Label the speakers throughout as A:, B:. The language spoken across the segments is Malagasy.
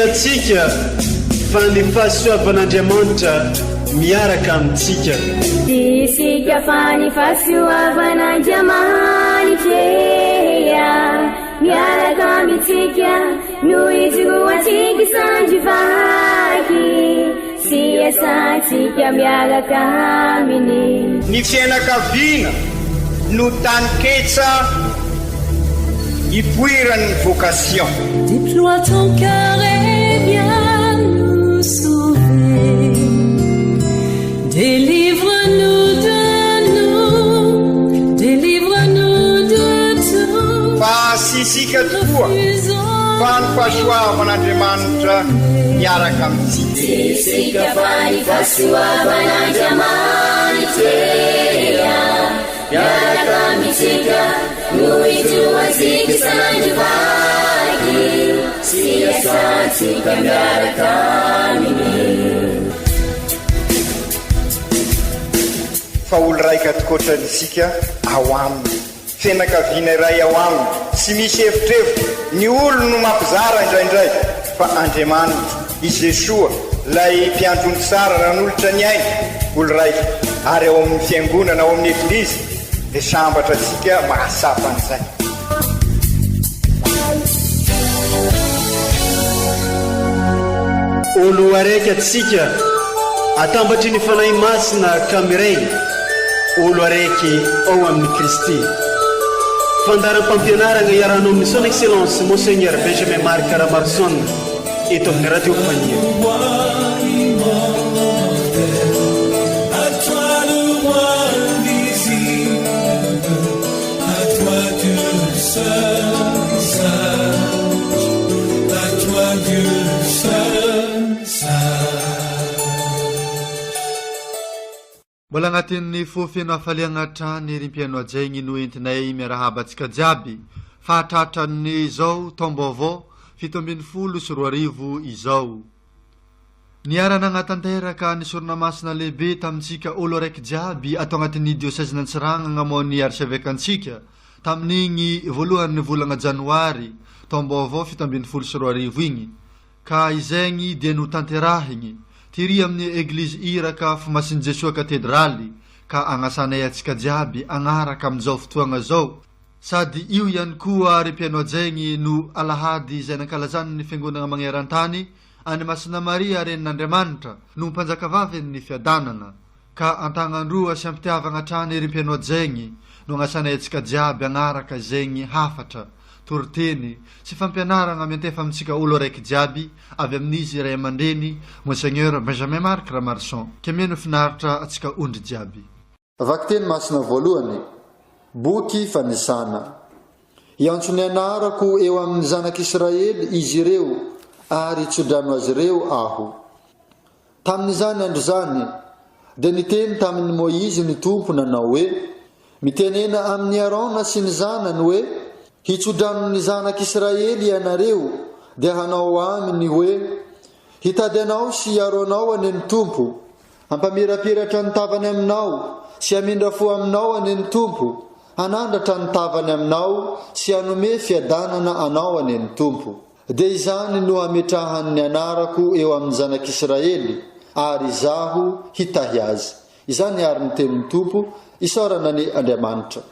A: atsika fa ny fahasoavan'Andriamanitra miaraka amintsika.
B: Isika fa ny fahasoavan'Andriamanitra miaraka amintsika noho ijoroantsika sandrivaky sy asantsika miaraka aminy.
C: Ny fianakaviana no taniketsa ipoiran'ny vocation.
D: Déploie ton cœur et viens nous sauver. Délivre-nous de tout.
C: Fa sisika tokoa fa ny fahasoavan'Andriamanitra miaraka amintsika.
B: Sisika fa ny fahasoavan'Andriamanitra miaraka amintsika noho ijoroantsika sandrivaky sy asantsika miaraka aminy.
C: Fa olo raika tokoatran'isika ao aminy, fianakaviana iray ao aminy, tsy misy hevitrevitra. Ny olo no mampizara indraindray fa Andriamanitra i Jesoa lay mpiandrony tsara ran'olotra ny aina olo raika. Ary ao amin'ny fiangonana ao amin'ny eglizy dia sambatra antsika mahasapa an'izay.
A: Olo araiky atsika atambatry ny fanahy masina Kamiray, olo araiky ao amin'ny Kristy. Fandaram-pampianarana iaranao amin'ny son excellence Monseigneur Benjamin Marc Caramarson eto amin'ny radio Fania.
E: Mbola agnatin'ny fofena hafaliagna trany rimpiano ajaigny no entinay miarahaba antsika jiaby fahatratran'ny izao taom-baovao 724 izao. Niarana agnatanteraka ny soronamasina lehibe tamintsika olo araiky jiaby atao agnatin'ny diocèse n'Antsirana agnamony archevêque antsika tamin'igny voalohan'ny volagna janoary taom-baovao 724 igny. Ka izegny dia no tanterahigny tiry amin'ny eglizy iraka Fomasin'i Jesoa katedraly ka agnasanay atsika jiaby agnaraka amin'izao fotoagna zao. Sady io ihany koa rimpiano ajaigny no alahady izay nankalazany ny fiangonana magneran-tany any Masina Maria Renin'Andriamanitra no mpanjakavavy ny fiadanana. Ka antagnandroa sy ampitiavagna trany rimpiano ajaigny no agnasanay atsika jiaby agnaraka zegny hafatra toriteny sy fampianarana miantefa amintsika olo araiky jiaby avy amin'izy ray aman-dreny Monseigneur Benjamin Marc Caramarson. Kemiano finaritra atsika ondry jiaby.
F: Vaky-teny masina voalohany, boky fanisana. Iantsony anarako eo amin'ny zanak'Israely izy ireo ary tsodrano azy ireo aho. Tamin'izany andro zany dia niteny tamin'ny Moizy ny tompo nanao hoe, mitenena amin'ny Arona sy ny zanany hoe, hitsodrano ny zanak'Israely ianareo dia hanao aminy hoe, hitady anao sy Aronao ane ny tompo, hampamirapiratra ny tavany aminao sy hamindrafo aminao ane ny tompo, hanandratra ny tavany aminao sy hanome fiadanana anao ane ny tompo. Dia izany no ametrahan'ny anarako eo amin'ny zanak'Israely ary izaho hitahy azy. Izany ary ny tenin'ny tompo, isaorana ny Andriamanitra.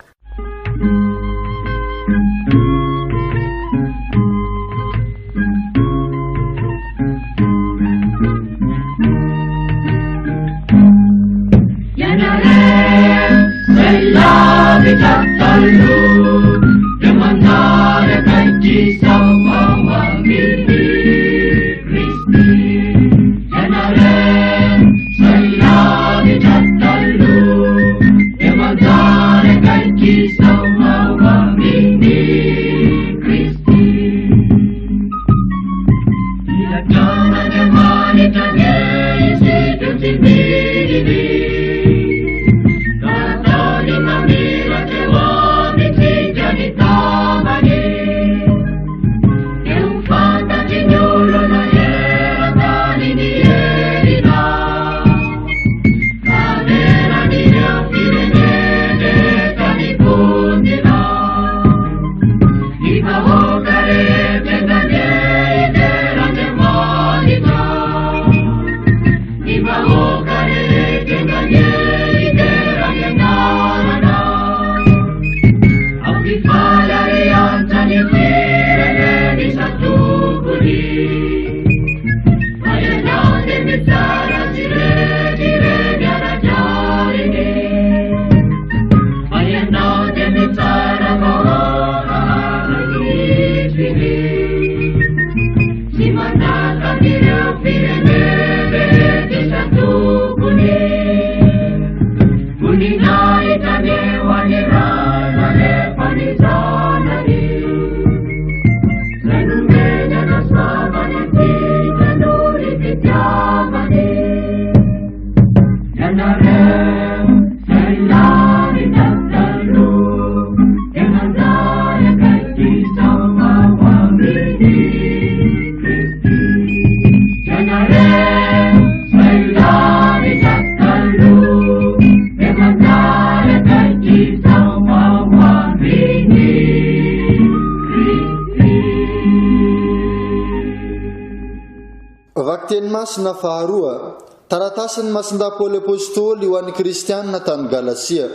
F: Vakteny masina faharoa, taratasiny masinda Paoly apôstôly ho an'ny kristianina tany Galasia.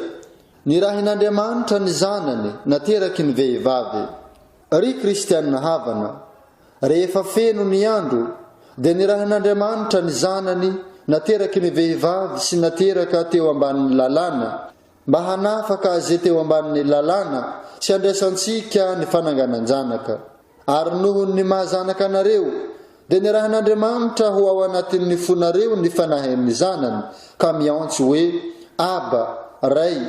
F: Ny rahin'Andriamanitra ny zanany nateraky ny vehivavy. Ry kristianina havana, rehefa feno ny andro, dia ny rahin'Andriamanitra ny zanany nateraky ny vehivavy sy nateraka teo ambanin'ny lalàna, mba hanafaka azy teo ambanin'ny lalàna sy andraisantsika ny fananganan-janaka. Ary noho ny mahazanaka anareo, dia ny rahin'Andriamanitra ho ao anatin'ny fonareo ny fanahen'ny zanany, ka miantso hoe Aba, Ray.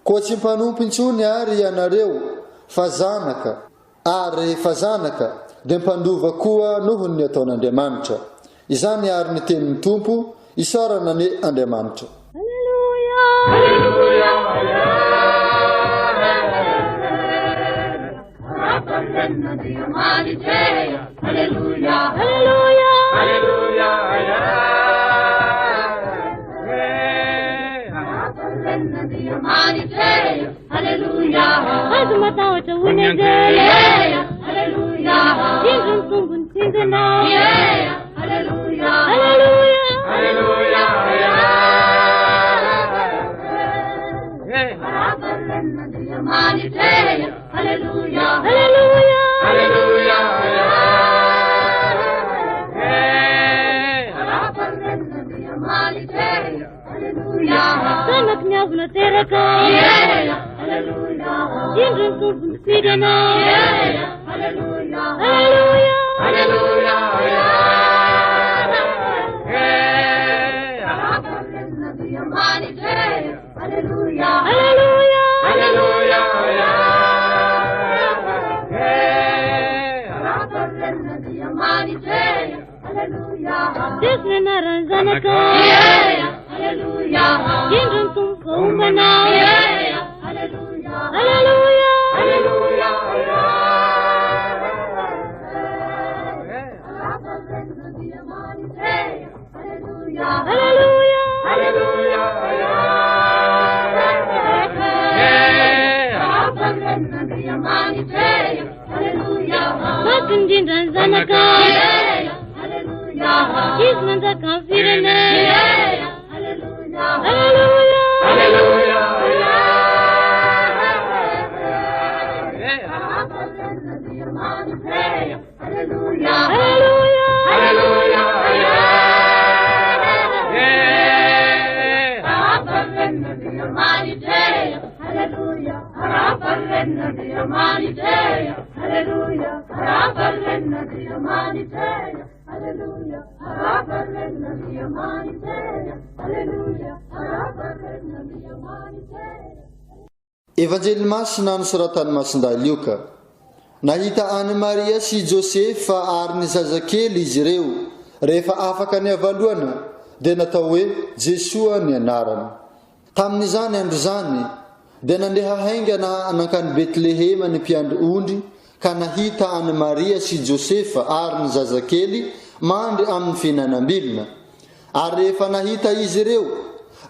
F: Koa tsy mpanompo intsony ary ianareo fa zanaka, ary rehefa zanaka dia mpandova koa noho ny ataon'Andriamanitra. Izany ary ny tenin'ny Tompo, isaorana ny Andriamanitra. Evanjely masina nosoratany masindahy Lioka. Nahita Anne Maria sy Josefa ary ny zazakely izy ireo. Rehefa afaka ny avalohana dia natao hoe Jesoa ny anarany. Tamin'izany andro zany dia nandeha haingana anankany Betlehema ny mpiandry ondry, ka nahita Anne Maria sy Josefa ary ny zazakely mandry amin'ny fihinanam-bilona. Ary rehefa nahita izy ireo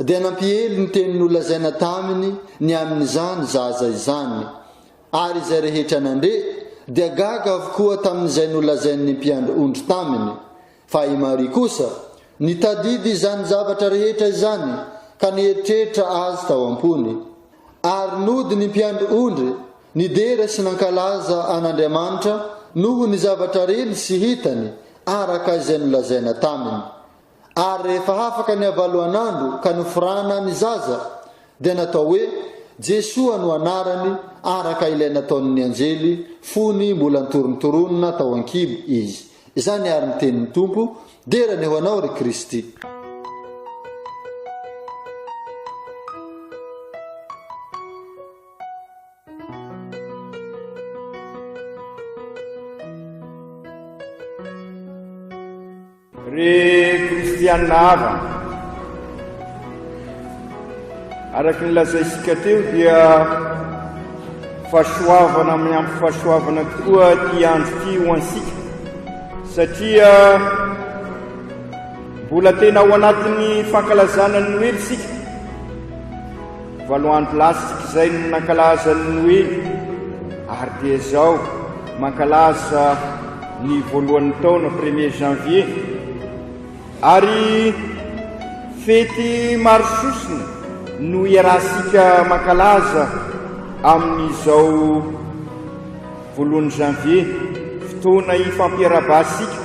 F: dia nampiely ny teny nolazaina taminy ny amin'izany zaza izany. Ary izay rehetra nandre dia gaga avokoa tamin'izay nolazain'ny mpiandry ondry taminy. Fa i Maria kosa nitadidy izany zavatra rehetra izany ka nieritreritra azy tao am-pony. Ary nody ny mpiandry ondry nidera sy nankalaza an'Andriamanitra noho ny zavatra reny sy hitany araka izay nolazaina taminy. Ary rehefa afaka ny avaloan'andro ka nofirana ny zaza dia natao hoe Jesoa no anarany araka ilay nataon'ny anjely fony mbola nitorontoronina tao an-kibo izy. Izany ary ny tenin'ny Tompo, derany ho anao ry Kristy.
C: re kristianina ava araky nylazaisika teo dia fahasoavana amin'ny ampy fahasoavana tokoa ty andro ty ho ansika satria mbola tena ao anatin'ny fankalazana ny Noely sika valoandro lasitsika izay no nankalaza ny Noely ary dia zao mankalaza ny voalohan'ny taona 1er janvier ary fety maro sosina no iarahsika mankalaza amin'izao voalohan'ny janvier fotoana ifampiarabasika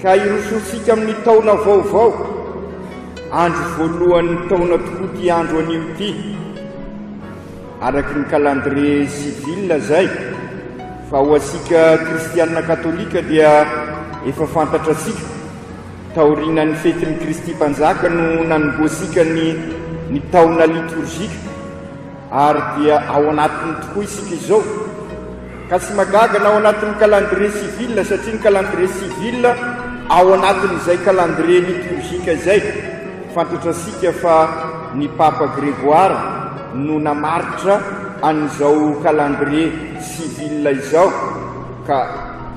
C: ka irososika amin'ny taona vaovao andro voalohan'ny taona tokoa ty andro anio ty araky ny calendrier civil zay fa ho asika kristianina katolika dia efa fantatra asika taorinan'ny fetin'ny Kristy mpanjaka no nanomboasika ny taona liturgika ary dia ao anatiny tokoa isika izao ka tsy magaga na ao anatin'ny calendrier civil satria ny calendrier civil ao anatin'izay calendrier liturgika zay fantatra asika fa ny papa Grégoire no namaritra an'izao calendrier civil izao ka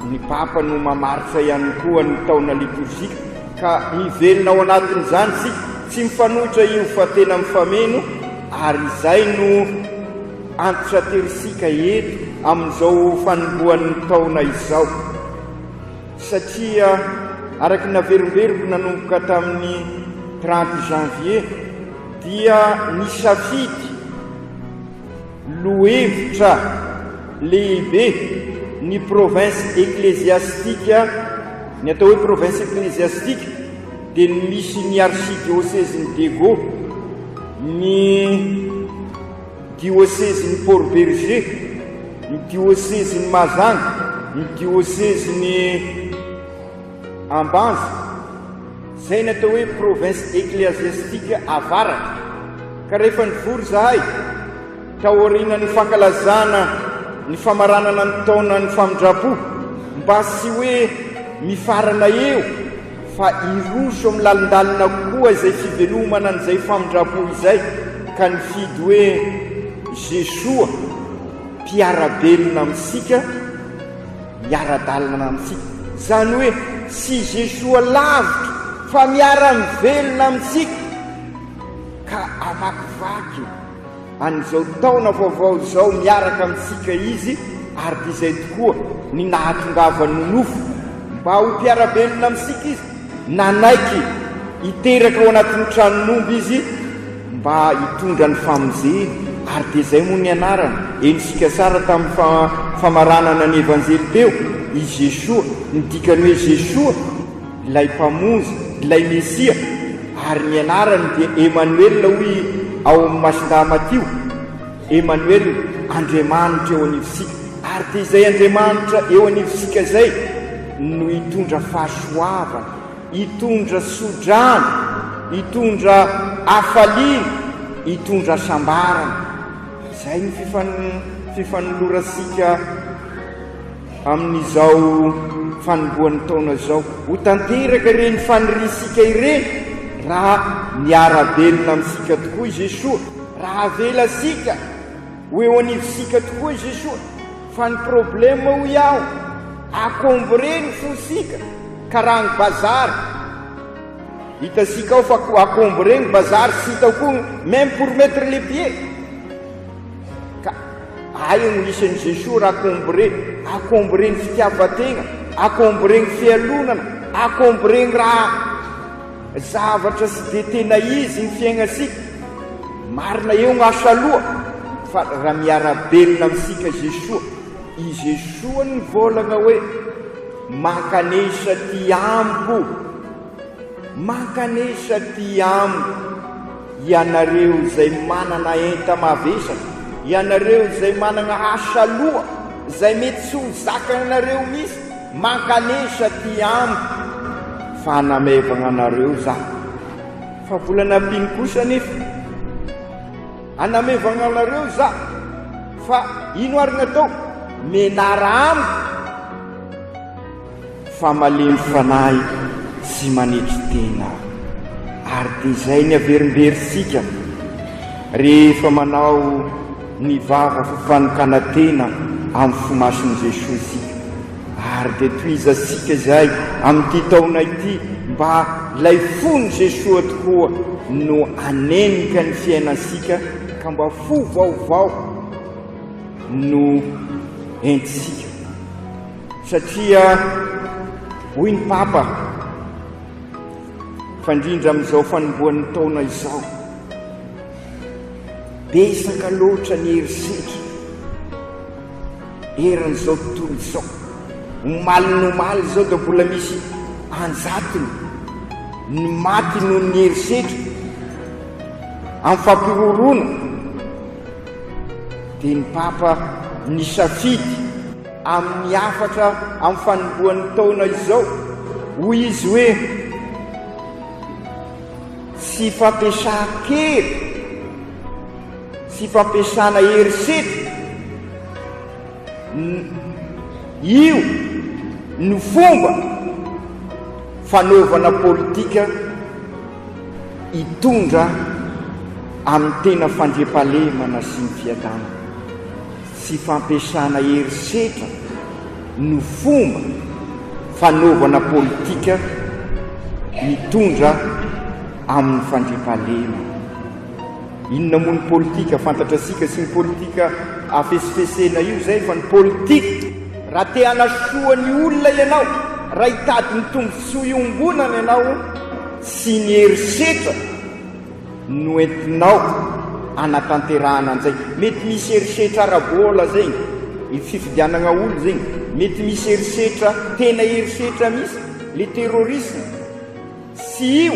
C: ny papa no mamaritra ihany koa ny taona liturgika ka mivelona ao anatin'izany sika tsy mifanohitra io fa tena mifameno ary izay no antitra terisika eto amin'izao fanombohan'ny taona izao satria araky naverimberiko nanomboka tamin'ny 30 janvier dia nisafidy lohevitra lehibe ny province ecclésiastique ny atao hoe province ecclésiastique dia misy ny archidiocèse-ny Dego ny diocèse-ny Port-Berger ny diocèse-ny Mazanga ny diocèse-ny Ambanza zay ny atao hoe province ecclésiastique avaratra ka rehefa nivory zahay taorina ny fankalazana ny famaranana ny taona ny famindrapo mba sy hoe mifarana eo fa iroso amin'ny lalindalina koa izay fivelomana an'izay famindrapo izay ka nifidy hoe Jesoa mpiarabelona amintsika miara-dalina amintsika zany hoe sy Jesoa lavitra fa miara-mivelona amintsika ka amakivaky an'izao taona vaovao zao miaraka amintsika izy ary dia izay tokoa ny nahatongavany nonofo mba ho mpiarabelona amintsika izy nanaiky hiteraka ao anatin'ny tranon'omby izy mba hitondra ny famonjeny ary dia izay moa ny anarana enitsika tsara tamin'ny famaranana ny evanjely teo i Jesoa ny dikany hoe Jesoa ilay mpamonjy ilay mesia ary ny anarany dia Emmanuel hoy ao amin'ny masindamatio Emmanuel Andriamanitra eo anivosika ary dia izay Andriamanitra eo anivosika zay no hitondra fahasoavana hitondra sodrana hitondra hafaliana hitondra sambarana zay ny fifanolorasika amin'izao fanombohan'ny taona zao ho tanteraka ireny fanirisika ireny raha miarabelona amintsika tokoa i Jesoa raha avela sika ho eo anivosika tokoa i Jesoa fa ny problema ho iaho akomboreny fosika karaha ny bazary hitasika ao fa akomboreny bazary sy hitao koa même pour mettre les pieds ka aio no isan'ny Jesoa raha akomboreny fitiavatena akomboreny fialonana akomboreny raha zavatra sy de tena izy ny fiaignasika marina eo gn'asaloha fa raha miarabelona amintsika Jesoa i Jesoa ny volagna hoe mankanesa ty amiko mankanesa ty amiko ianareo zay manana enta mavesatra ianareo zay manana asaloha zay mety tsy ho zakanareo misy mankanesa ty amiko fa anamevagna anareo za fa volana piny kosa nefa anamevagna anareo za fa ino arina tao menara amiko fa malemy fanahy sy manetry tena ary dia izay ny averimberitsika rehefa manao ny vava fifanokana tena amin'ny fomasiny Jesosy ary dia toizasika izay amin'ity taona ity mba lay fony Jesosy tokoa no anenika ny fiainasika ka mba fo vaovao no entisika satria hoy ny Papa fandrindra amin'izao fanomboan'ny taona izao besaka loatra ny herisetra eran'izao tontolo izao omaly nomaly zao dia mbola misy anjatony ny maty noho ny herisetra amin'ny fampirorona dia ny Papa ny safidy amin'ny afatra amin'ny fanomboan'ny taona izao hoy izy hoe sy fampiasa-kery sy fampiasana herisetra io ny fomba fanaovana politika hitondra amin'ny tena fandriampahalemana sy ny fiadana sy fampiasana herisetra ny fomba fanaovana politika hitondra amin'ny fandriampahalemana. Inona moa ny politika fantatrasika sy ny politika afesifesena io zay fa ny politika raha te hanasoa ny olona ianao raha hitady ny tombontsoa iombonana ianao sy ny herisetra no entinao anatanterahana an'izay. Mety misy herisetra arabola zegny fifidianana olo zegny, mety misy herisetra tena herisetra misy le terrorisme sy io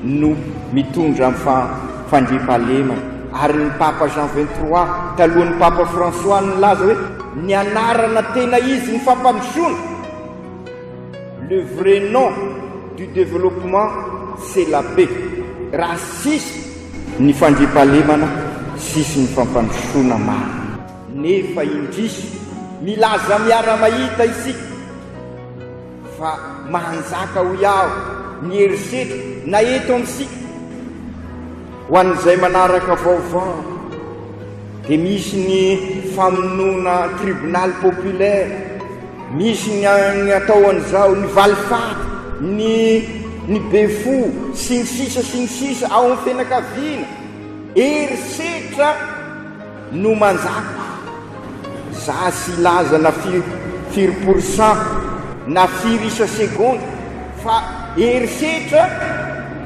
C: no mitondra amin'ny fandriampahalemana. Ary ny Papa Jean 23 talohan'ny Papa François nilaza hoe ny anarana tena izy ny fampandrosoana, le vrai nom du développement c'est la paix. Raha sisy ny fandriampahalemana sisy ny fampandrosoana maro. Nefa indrisy milaza miara-mahita isika fa manjaka ho iaho ny herisetra na eto amintsika ho an'izay manaraka vaovao dia misy ny famonoana tribunal populaire, misy ny atao an'izao ny valifaty, ny befo sy ny sisa ao amin'ny fianakaviana. Herisetra no manjaka. Za sy laza na 4% na 4 seconde fa herisetra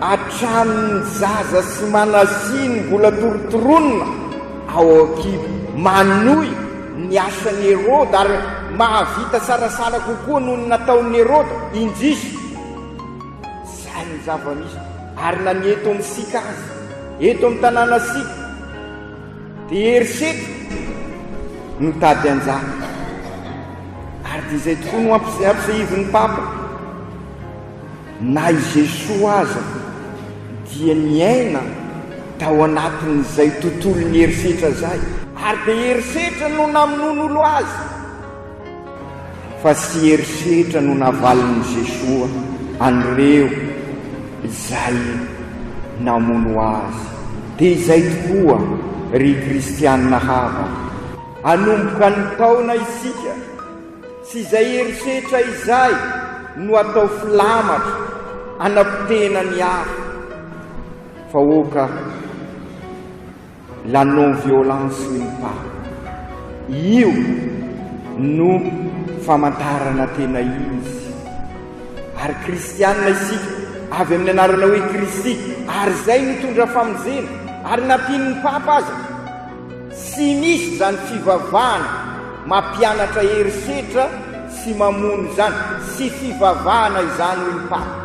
C: hatramin'ny zaza sy manasiny mbola torotoronina ao akibo manohy ny asan'ny Herode ary mahavita sarasara kokoa noho ny nataon'ny Herode indrisy. Zay ny zava-misy ary na ny eto amin'sika azy eto amin'ny tanàna sika dia herisetra no tady anjaka. Ary dia izay tokoa no ampisehivin'ny Papa na i Jesosy aza dia niaina tao anatin'izay tontolon'ny herisetra zay, ary dia herisetra no namonon'olo azy fa sy herisetra no navalin'i Jesosy an'ireo izay namono azy. Dia izay tokoa ry kristianina hava hanomboka ny taona isika sy izay herisetra izay no atao filamatra anam-pitena ny hafa fa oka la non-violence ny Papa. Io no famantarana tena izy. Ary kristianina isika avy amin'ny anarana hoe Kristy, ary zay mitondra famonjena. Ary nampian'ny Papa aza sy misy zany fivavahana mampianatra herisetra sy mamono zany, sy fivavahana izany hoy ny Papa.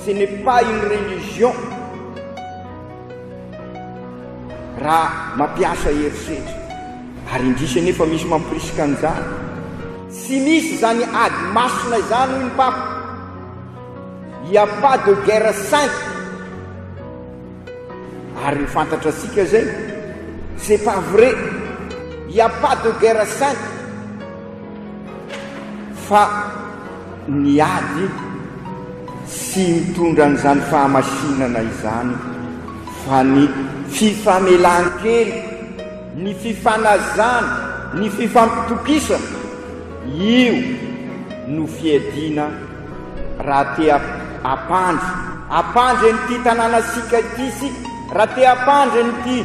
C: Ce n'est pas une religion raha mampiasa herisetra. Ary indrisy nefa misy mampirisika an'izany, sy misy zany ady masina izany hoy ny Papa. Il n'y a pas de guerre sainte. Ary fantatra sika zay, c'est pas vrai. Il n'y a pas de guerre sainte. Fa ny ady sy mitondra n'izany fahamasinana izany fa ny fifamelan-kely, ny fifanazana, ny fifampitokisana, io no fiadiana raha te apandry nyty tanànasika ity sika, raha te apandry nyty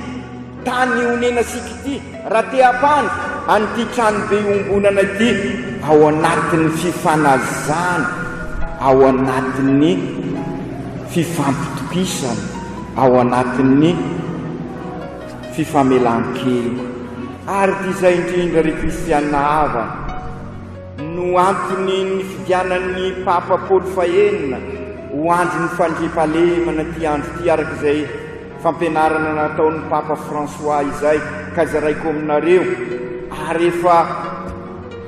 C: tany onenasika ity, raha te apandry an'ity tranobe ombonana ity, ao anatin'ny fifanazana, ao anatin'ny fifampitokisana, ao anatin'ny fifamelan-kely. Ary ty izay indrindra ry kristianina havana no antony ny fidianan'ny Papa Paoly fahenina ho andro ny fandriampahalemana ty andro ty, arak'izay fampianarana nataon'ny Papa François izay ka zaraiko aminareo. Ary efa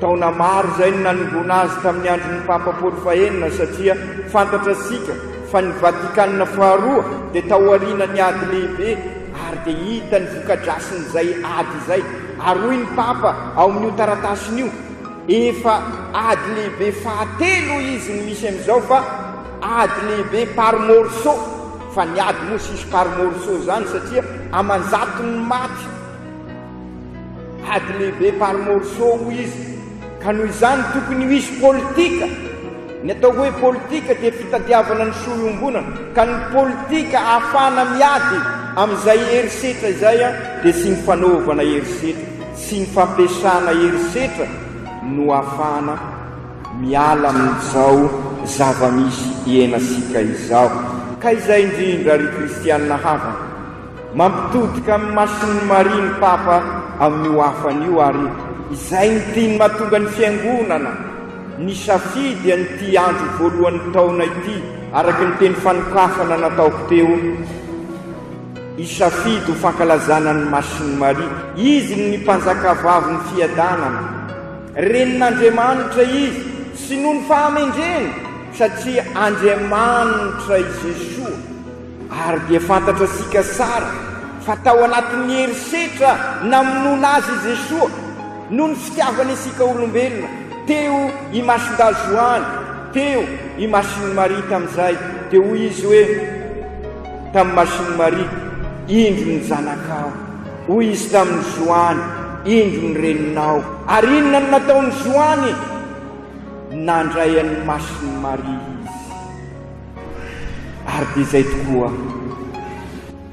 C: taona maro zay no nanomboana azy tamin'ny andron'ny Papa Paoly fahenina, satria fantatra sika fa ny Vatikanina faharoa dia taoriana ny ady lehibe, ary dia hita ny vokadrasin'izay ady izay. Ary hoy ny Papa ao amin'io taratasin'io, efa ady lehibe fahatelo izy ny misy amin'izao, fa ady lehibe par morceau. Fa ny ady moa sisy par morceau zany satria amanjato ny maty. Ady lehibe par morceau izy, ka noho izany tokony misy politika. Ny atao hoe politika dia fitadiavana ny soa iombonana, ka ny politika ahafana miady amin'izay herisetra izay dia sy ny fanaovana herisetra, sy ny fampiasana herisetra no ahafana miala amin'izao zava-misy ienasika izao. Ka izay indrindra ry kristianina havana, mampitodika amin'ny mason'ny Maria ny Papa amin'io hafan'io, ary izay ny tiany mahatonga ny fiangonana ny safidy an'ity andro voalohan'ny taona ity, araky ny teny fanokafana nataoko teo, isafidy ho fankalazana ny mason'ny Maria. Izy ny mpanjakavavy ny fiadanana, renin'Andriamanitra izy, sy noho ny fahamendreny, satria Andriamanitra i Jesosy. Ary dia fantatra sika sara fa tao anatin'ny herisetra namonoana azy i Jesosy noho ny fitiavany isika olombelona. Teo i mason-da Joany, teo i mason'ny Maria tamin'izay, dia hoy izy hoe tamin'ny mason'ny Maria, indro ny zanakao. Hoy izy tamin'ny Joany, indro ny reninao. Ary inona no nataon'ny Joany? Nandray an'ny mason'ny Maria izy. Ary dia izay tokoa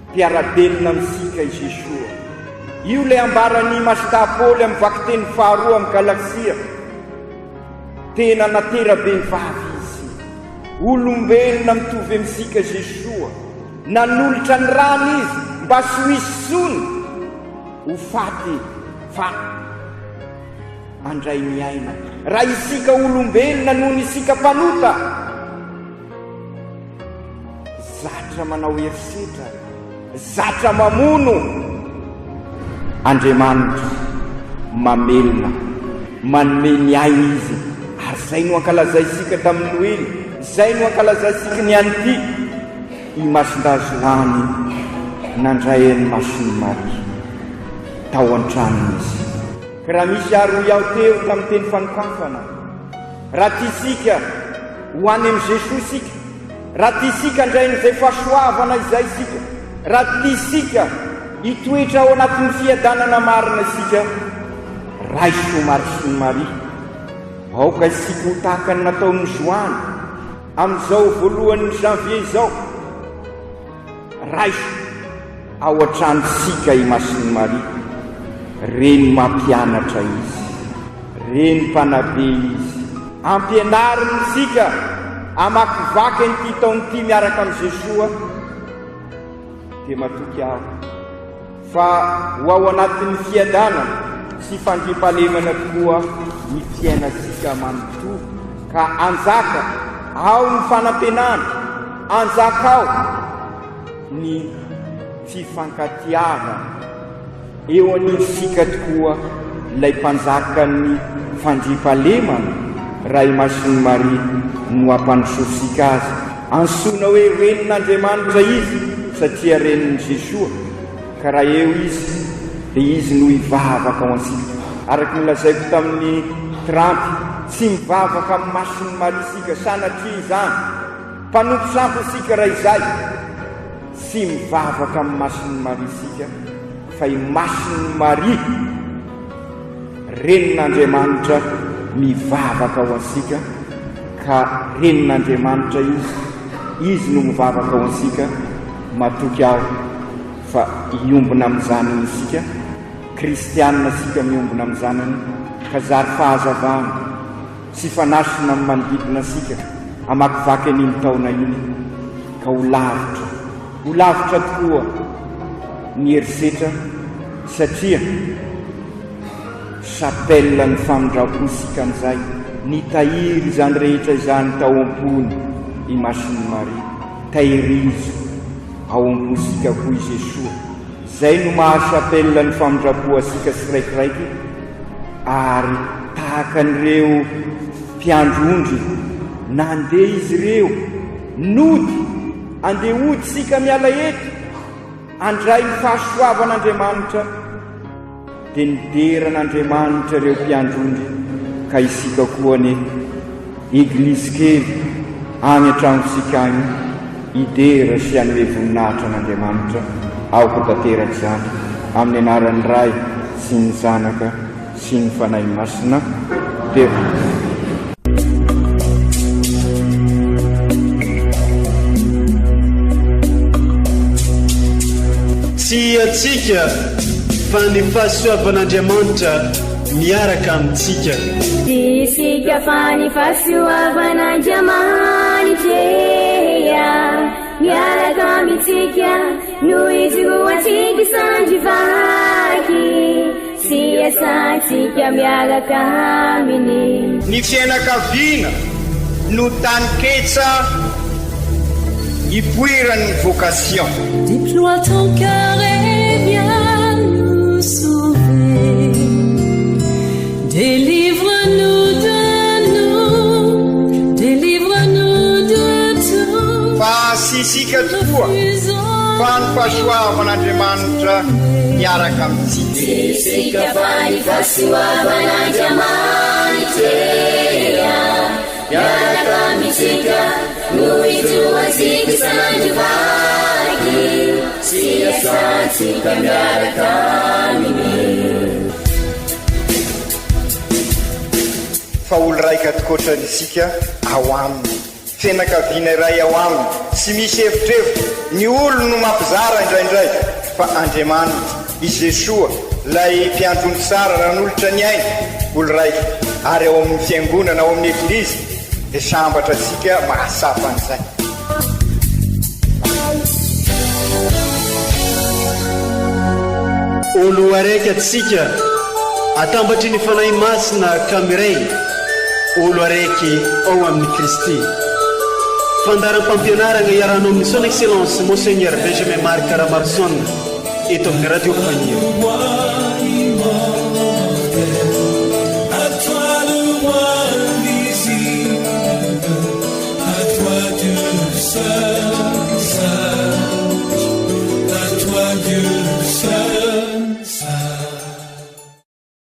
C: mpiara-belona amintsika i Jesosy. Io ilay ambarany mason-da Paoly amin'ny vakiteny faharoa amin'ny Galaksia. Tena natera-be mivavy izy, olombelona mitovy amintsika Jesosy, nanolotra ny rano izy mba sy ho hisy sony ho faty fa andray miaina. Raha isika olombelona noho ny isika mpanota, zatra manao herisetra, zatra mamono, Andriamanitra mamelona, manome ny aina izy. Ary zay no ankalazaisika tamin'ny Noely, zay no ankalazaisika ny an'ity. I mason-da Joany nandray an'ny mason'ny Maria tao an-tranony izy. Ka raha misy ary ho iaho teo tamin'ny teny fanokafana, raha tiasika ho any amin'ny Jesosy sika, raha tiasika andray n'izay fahasoavana izay sika, raha tiasika hitoetra ao anatin'ny fiadanana marina isika, raiso mason'ny Maria. Aoka isika ho tahaka ny nataon'ny Joany amin'izao voalohan'ny janvier izao, raiso ao an-tranosika i mason'ny Maria. Reny mampianatra izy, reny mpanabe izy, ampianariny isika amakivaky an'ity taon'ity miaraka amin'ny Jesosy. Dia matoky aho fa ho ao anatin'ny fiadanana sy fandriampahalemana tokoa ny fiainantsika manontolo, ka anjaka ao ny fanampenana, anjaka ao ny fifankatiavana. Eo an'isika tokoa ilay mpanjaka ny fandriampahalemana, raha i mason'ny Maria no ampandrososika azy. Ansoina hoe renin'Andriamanitra izy satria renin'i Jesosy. Ka raha eo izy dia izy no hivavaka ao ansika. Araky nilazaiko tamin'ny 30, tsy mivavaka amin'ny mason'ny Maria sika sanatria izany mpanompo sampo sika raha izay sy mivavaka amin'ny masiny Maria sika fa i masiny Maria renin'Andriamanitra mivavaka ao ansika ka renin'Andriamanitra izy no mivavaka ao ansika matoky aho fa iombona amin'ny zanany isika kristianina sika miombona amin'ny zanany ka zary fahazavana sy fanasina amin'ny manodidina sika amakivaky an'iny taona iny ka ho lavitra tokoa ny herisetra satria chapelle ny famindrapo sika an'izay nitahiry izany rehetra izany tao am-pony i masiny Maria tahirizo ao am-po sika koa i Jesoa zay no mahachapelle ny famindrapo asika siraikiraiky ary tahaka an'ireo mpiandro-ondry nandeha izy ireo nody andeha ody sika miala eto andray ny fahasoavan'Andriamanitra dia nideran'Andriamanitra ireo mpiandro-ondry ka isika koa ny eglizy kely any an-tragnosika any idera sy an'ilay voninahitra an'Andriamanitra aoko tanteraka izany amin'ny anaran'ny Ray sy ny Zanaka sy ny Fanahy Masina dia
A: tsy atsika fa ny fahasoavan'Andriamanitra miaraka amintsika
B: isika fa ny fahasoavan'Andriamanitra miaraka amintsika noho izy roatsika sandrivaky sy asantsika miaraka aminy
C: ny fianakaviana no taniketsa ipoiran'ny vocation.
D: Déploie ton cœur et viens nous sauver. Délivre-nous de tout.
C: Fa sisika tokoa fa ny fahasoavan'Andriamanitra miaraka amintsika.
B: Sisika fa ny fahasoavan'Andriamanitra miaraka amintsika noho izy roatsika sandrivaky sy asantsika miaraka aminy.
C: Fa olo raika atokotran'isika ao aminy fianakaviana iray ao aminy sy misy hevitrevitra ny olo no mampizara indraindray fa Andriamanitra i Jesoa lay mpiandrony tsara ranolotra ny aina olo raika ary ao amin'ny fiangonana ao amin'ny eglizy dia sambatra antsika mahasapa an'izay.
A: olo araiky atsika atambatry ny fanahy masina kamiray olo araiky ao amin'ny Kristy. Fandaram-pampianarana iarahanao amin'ny son excellence Monseigneur Benjamin Marc Caramarson eto amin'ny radio Fania.
G: À toi le roi invisible, à toi Dieu seul.